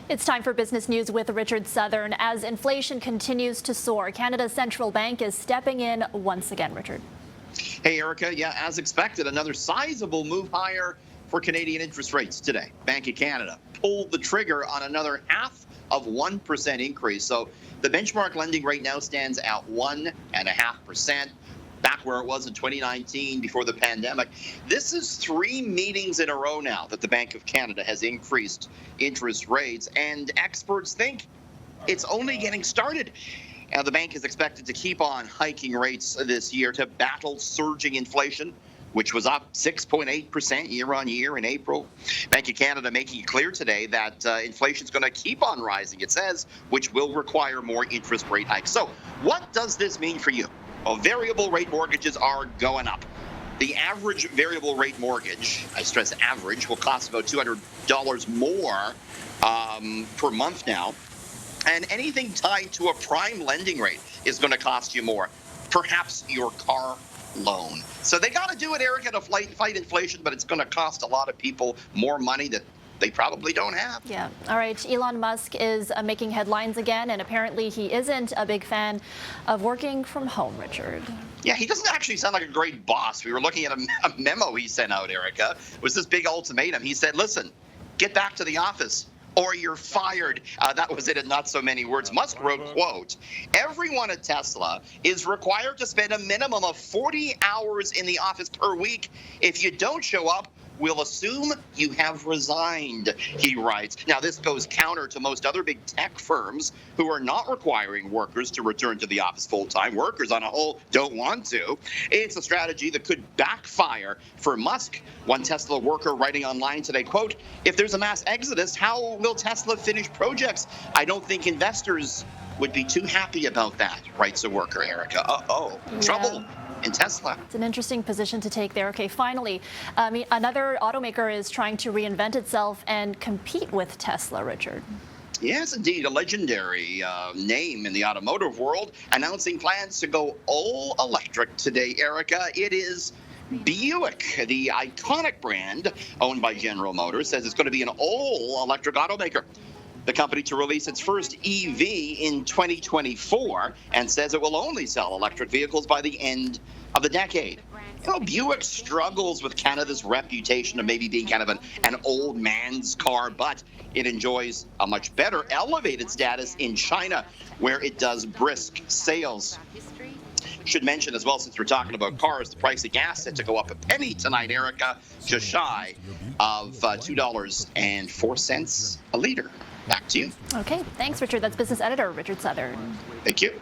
It's time for business news with Richard Southern. As inflation continues to soar, Canada's central bank is stepping in once again. Richard. Hey, Erica. Yeah, as expected, another sizable move higher for Canadian interest rates today. Bank of Canada pulled the trigger on another 0.5% increase. So the benchmark lending rate now stands at 1.5%. Back where it was in 2019 before the pandemic. This is 3 meetings in a row now that the Bank of Canada has increased interest rates, and experts think it's only getting started. The bank is expected to keep on hiking rates this year to battle surging inflation, which was up 6.8% year on year in April. Bank of Canada making it clear today that inflation is going to keep on rising, it says, which will require more interest rate hikes. So what does this mean for you? Well, variable rate mortgages are going up. The average variable rate mortgage, I stress average, will cost about $200 more per month now. And anything tied to a prime lending rate is going to cost you more. Perhaps your car loan. So they got to do it, Erica, to fight inflation, but it's going to cost a lot of people more money that they probably don't have. Yeah. All right. Elon Musk is making headlines again, and apparently he isn't a big fan of working from home, Richard. Yeah, he doesn't actually sound like a great boss. We were looking at a memo he sent out, Erica. It was this big ultimatum. He said, listen, get back to the office or you're fired. That was it in not so many words. Musk wrote, quote, everyone at Tesla is required to spend a minimum of 40 hours in the office per week. If you don't show up, we'll assume you have resigned, he writes. Now, this goes counter to most other big tech firms who are not requiring workers to return to the office full-time. Workers, on a whole, don't want to. It's a strategy that could backfire for Musk. One Tesla worker writing online today, quote, if there's a mass exodus, how will Tesla finish projects? I don't think investors would be too happy about that, writes a worker, Erica. Yeah. Trouble in Tesla. It's an interesting position to take there. Okay, finally, another automaker is trying to reinvent itself and compete with Tesla, Richard. Yes, indeed. A legendary name in the automotive world announcing plans to go all electric today, Erica. It is Buick, the iconic brand owned by General Motors, says it's going to be an all-electric automaker. The company to release its first EV in 2024 and says it will only sell electric vehicles by the end of the decade. You know, Buick struggles with Canada's reputation of maybe being kind of an old man's car, but it enjoys a much better elevated status in China, where it does brisk sales. Should mention as well, since we're talking about cars, the price of gas set to go up a penny tonight, Erica, just shy of $2.04 a liter. Back to you. Okay, thanks, Richard. That's business editor Richard Southern. Thank you.